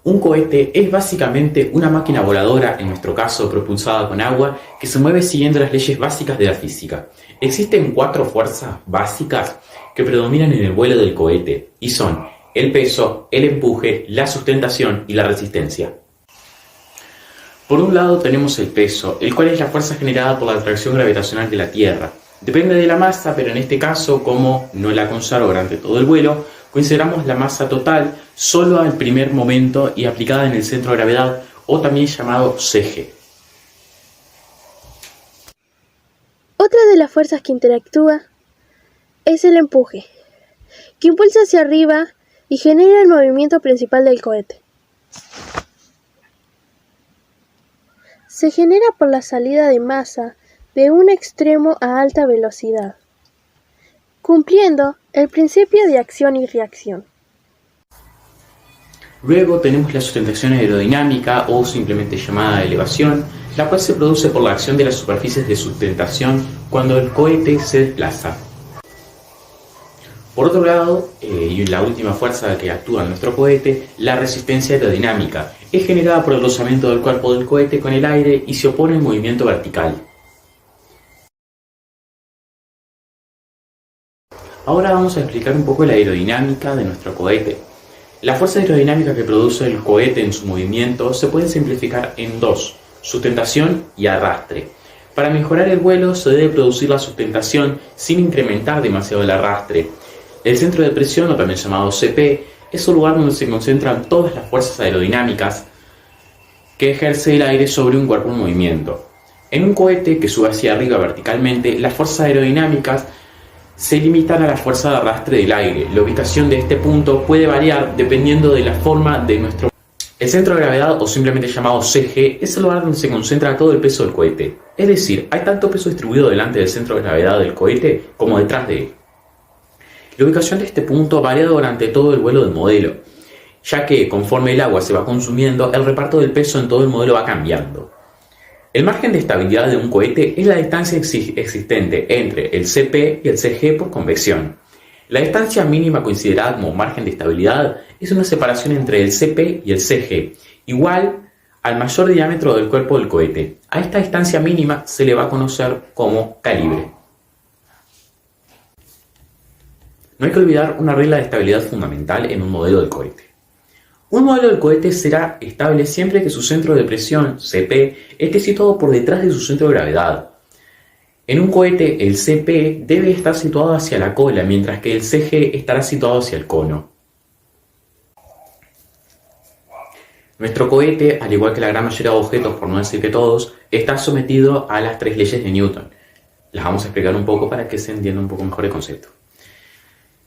Un cohete es básicamente una máquina voladora, en nuestro caso propulsada con agua, que se mueve siguiendo las leyes básicas de la física. Existen 4 fuerzas básicas que predominan en el vuelo del cohete, y son el peso, el empuje, la sustentación y la resistencia. Por un lado tenemos el peso, el cual es la fuerza generada por la atracción gravitacional de la Tierra. Depende de la masa, pero en este caso, como no la conserva durante todo el vuelo, consideramos la masa total solo al primer momento y aplicada en el centro de gravedad, o también llamado CG. Otra de las fuerzas que interactúa es el empuje, que impulsa hacia arriba y genera el movimiento principal del cohete. Se genera por la salida de masa de un extremo a alta velocidad, cumpliendo el principio de acción y reacción. Luego tenemos la sustentación aerodinámica, o simplemente llamada elevación, la cual se produce por la acción de las superficies de sustentación cuando el cohete se desplaza. Por otro lado, y la última fuerza que actúa en nuestro cohete, la resistencia aerodinámica, es generada por el rozamiento del cuerpo del cohete con el aire y se opone al movimiento vertical. Ahora vamos a explicar un poco la aerodinámica de nuestro cohete. La fuerza aerodinámica que produce el cohete en su movimiento se puede simplificar en 2, sustentación y arrastre. Para mejorar el vuelo se debe producir la sustentación sin incrementar demasiado el arrastre. El centro de presión, o también llamado CP, es el lugar donde se concentran todas las fuerzas aerodinámicas que ejerce el aire sobre un cuerpo en movimiento. En un cohete que sube hacia arriba verticalmente, las fuerzas aerodinámicas se limitan a la fuerza de arrastre del aire. La ubicación de este punto puede variar dependiendo de la forma de nuestro... El centro de gravedad, o simplemente llamado CG, es el lugar donde se concentra todo el peso del cohete. Es decir, hay tanto peso distribuido delante del centro de gravedad del cohete como detrás de él. La ubicación de este punto varía durante todo el vuelo del modelo, ya que conforme el agua se va consumiendo, el reparto del peso en todo el modelo va cambiando. El margen de estabilidad de un cohete es la distancia existente entre el CP y el CG por convección. La distancia mínima considerada como margen de estabilidad es una separación entre el CP y el CG, igual al mayor diámetro del cuerpo del cohete. A esta distancia mínima se le va a conocer como calibre. No hay que olvidar una regla de estabilidad fundamental en un modelo del cohete. Un modelo del cohete será estable siempre que su centro de presión, CP, esté situado por detrás de su centro de gravedad. En un cohete, el CP debe estar situado hacia la cola, mientras que el CG estará situado hacia el cono. Nuestro cohete, al igual que la gran mayoría de objetos, por no decir que todos, está sometido a las 3 leyes de Newton. Las vamos a explicar un poco para que se entienda un poco mejor el concepto.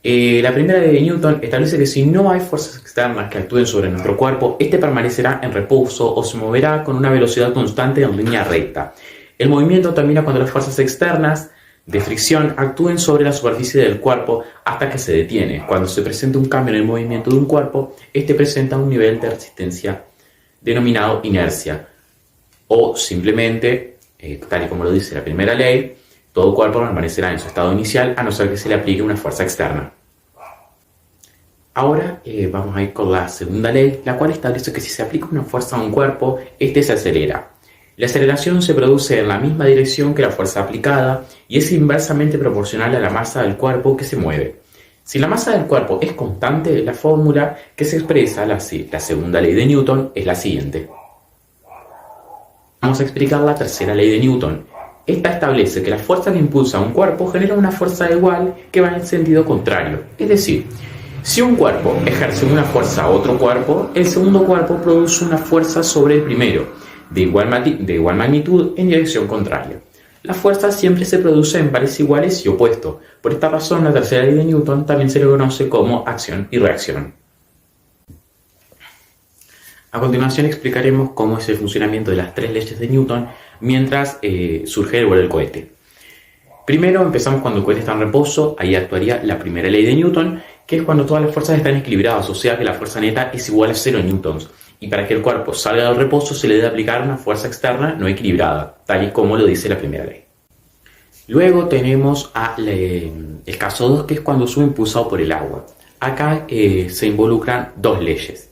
La primera ley de Newton establece que si no hay fuerzas externas que actúen sobre nuestro cuerpo, este permanecerá en reposo o se moverá con una velocidad constante en línea recta. El movimiento termina cuando las fuerzas externas de fricción actúen sobre la superficie del cuerpo hasta que se detiene. Cuando se presenta un cambio en el movimiento de un cuerpo, este presenta un nivel de resistencia denominado inercia. O simplemente, tal y como lo dice la primera ley, todo cuerpo permanecerá en su estado inicial a no ser que se le aplique una fuerza externa. Ahora vamos a ir con la segunda ley, la cual establece que si se aplica una fuerza a un cuerpo, este se acelera. La aceleración se produce en la misma dirección que la fuerza aplicada y es inversamente proporcional a la masa del cuerpo que se mueve. Si la masa del cuerpo es constante, la fórmula que se expresa, la segunda ley de Newton, es la siguiente. Vamos a explicar la tercera ley de Newton. Esta establece que la fuerza que impulsa a un cuerpo genera una fuerza igual que va en sentido contrario. Es decir, si un cuerpo ejerce una fuerza a otro cuerpo, el segundo cuerpo produce una fuerza sobre el primero, de igual magnitud en dirección contraria. La fuerza siempre se produce en pares iguales y opuestos. Por esta razón, la tercera ley de Newton también se le conoce como acción y reacción. A continuación explicaremos cómo es el funcionamiento de las 3 leyes de Newton mientras surge el vuelo del cohete. Primero empezamos cuando el cohete está en reposo, ahí actuaría la primera ley de Newton, que es cuando todas las fuerzas están equilibradas, o sea que la fuerza neta es igual a 0 newtons. Y para que el cuerpo salga del reposo se le debe aplicar una fuerza externa no equilibrada, tal y como lo dice la primera ley. Luego tenemos el caso 2, que es cuando sube impulsado por el agua. Acá se involucran 2 leyes.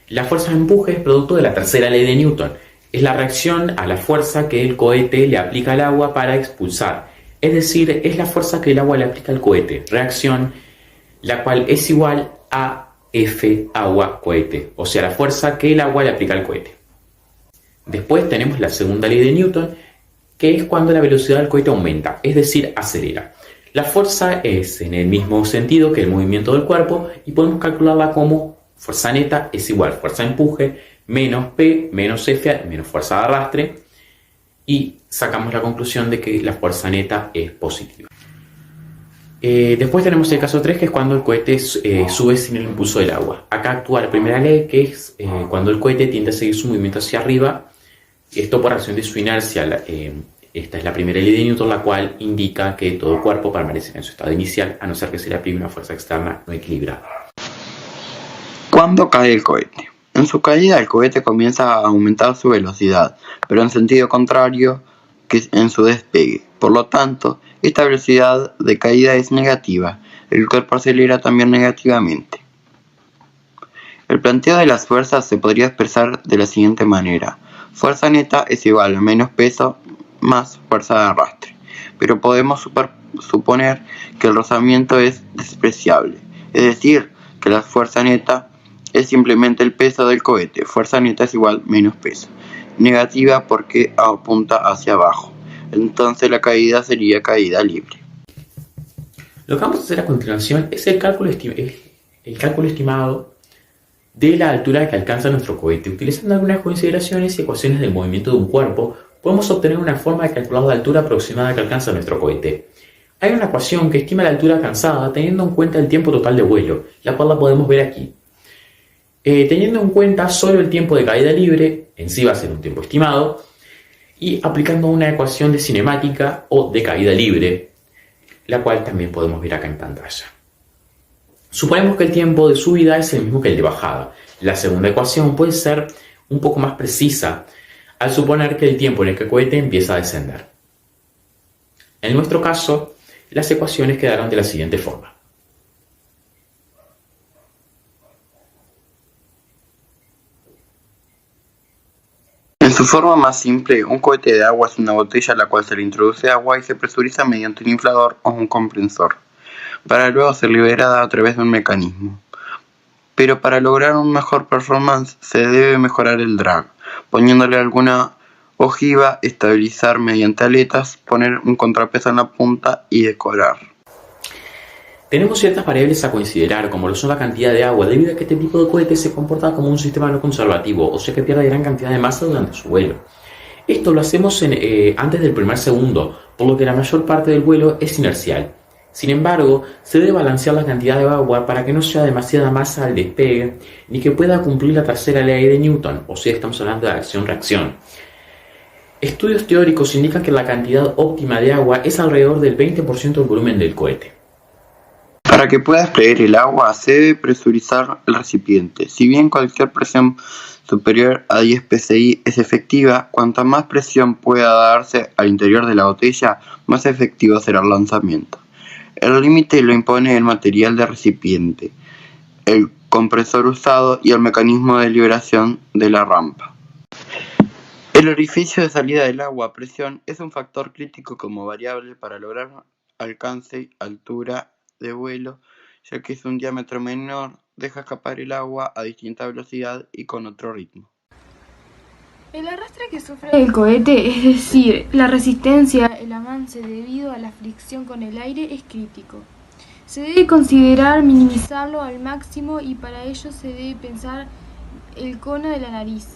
La fuerza de empuje es producto de la tercera ley de Newton. Es la reacción a la fuerza que el cohete le aplica al agua para expulsar. Es decir, es la fuerza que el agua le aplica al cohete. Reacción, la cual es igual a F agua cohete. O sea, la fuerza que el agua le aplica al cohete. Después tenemos la segunda ley de Newton, que es cuando la velocidad del cohete aumenta, es decir, acelera. La fuerza es en el mismo sentido que el movimiento del cuerpo y podemos calcularla como fuerza neta es igual a fuerza de empuje menos P menos F menos fuerza de arrastre, y sacamos la conclusión de que la fuerza neta es positiva. Después tenemos el caso 3, que es cuando el cohete sube sin el impulso del agua. Acá actúa la primera ley, que es cuando el cohete tiende a seguir su movimiento hacia arriba. Esto por acción de su inercia. Esta es la primera ley de Newton, la cual indica que todo cuerpo permanece en su estado inicial, a no ser que se le aplique una fuerza externa no equilibrada. ¿Cuándo cae el cohete? En su caída el cohete comienza a aumentar su velocidad, pero en sentido contrario que en su despegue. Por lo tanto, esta velocidad de caída es negativa. El cuerpo acelera también negativamente. El planteo de las fuerzas se podría expresar de la siguiente manera. Fuerza neta es igual a menos peso más fuerza de arrastre, pero podemos suponer que el rozamiento es despreciable, es decir, que la fuerza neta es simplemente el peso del cohete. Fuerza neta es igual menos peso, negativa porque apunta hacia abajo, entonces la caída sería caída libre. Lo que vamos a hacer a continuación es el cálculo estimado de la altura que alcanza nuestro cohete. Utilizando algunas consideraciones y ecuaciones del movimiento de un cuerpo, podemos obtener una forma de calcular la altura aproximada que alcanza nuestro cohete. Hay una ecuación que estima la altura alcanzada teniendo en cuenta el tiempo total de vuelo, la cual la podemos ver aquí. Teniendo en cuenta solo el tiempo de caída libre, en sí va a ser un tiempo estimado, y aplicando una ecuación de cinemática o de caída libre, la cual también podemos ver acá en pantalla. Suponemos que el tiempo de subida es el mismo que el de bajada. La segunda ecuación puede ser un poco más precisa al suponer que el tiempo en el que el cohete empieza a descender. En nuestro caso, las ecuaciones quedaron de la siguiente forma. En su forma más simple, un cohete de agua es una botella a la cual se le introduce agua y se presuriza mediante un inflador o un compresor, para luego ser liberada a través de un mecanismo. Pero para lograr un mejor performance se debe mejorar el drag, poniéndole alguna ojiva, estabilizar mediante aletas, poner un contrapeso en la punta y decorar. Tenemos ciertas variables a considerar, como lo son la cantidad de agua, debido a que este tipo de cohete se comporta como un sistema no conservativo, o sea que pierde gran cantidad de masa durante su vuelo. Esto lo hacemos antes del primer segundo, por lo que la mayor parte del vuelo es inercial. Sin embargo, se debe balancear la cantidad de agua para que no sea demasiada masa al despegue, ni que pueda cumplir la tercera ley de Newton, o sea, estamos hablando de acción-reacción. Estudios teóricos indican que la cantidad óptima de agua es alrededor del 20% del volumen del cohete. Para que pueda extraer el agua, se debe presurizar el recipiente. Si bien cualquier presión superior a 10 psi es efectiva, cuanta más presión pueda darse al interior de la botella, más efectivo será el lanzamiento. El límite lo impone el material del recipiente, el compresor usado y el mecanismo de liberación de la rampa. El orificio de salida del agua a presión es un factor crítico como variable para lograr alcance y altura de vuelo, ya que es un diámetro menor, deja escapar el agua a distinta velocidad y con otro ritmo. El arrastre que sufre el cohete, es decir, la resistencia, el avance debido a la fricción con el aire, es crítico. Se debe considerar minimizarlo al máximo y para ello se debe pensar el cono de la nariz.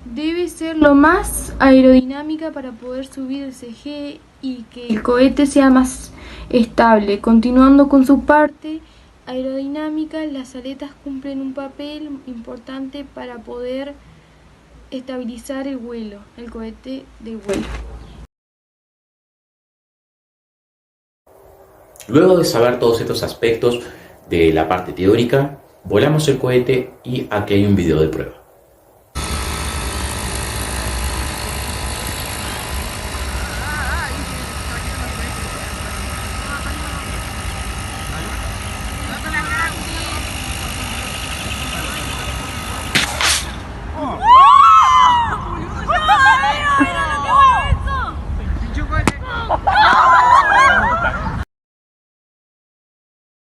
Debe ser lo más aerodinámica para poder subir el CG y que el cohete sea más estable. Continuando con su parte aerodinámica, las aletas cumplen un papel importante para poder estabilizar el vuelo, el cohete de vuelo. Luego de saber todos estos aspectos de la parte teórica, volamos el cohete y aquí hay un video de prueba.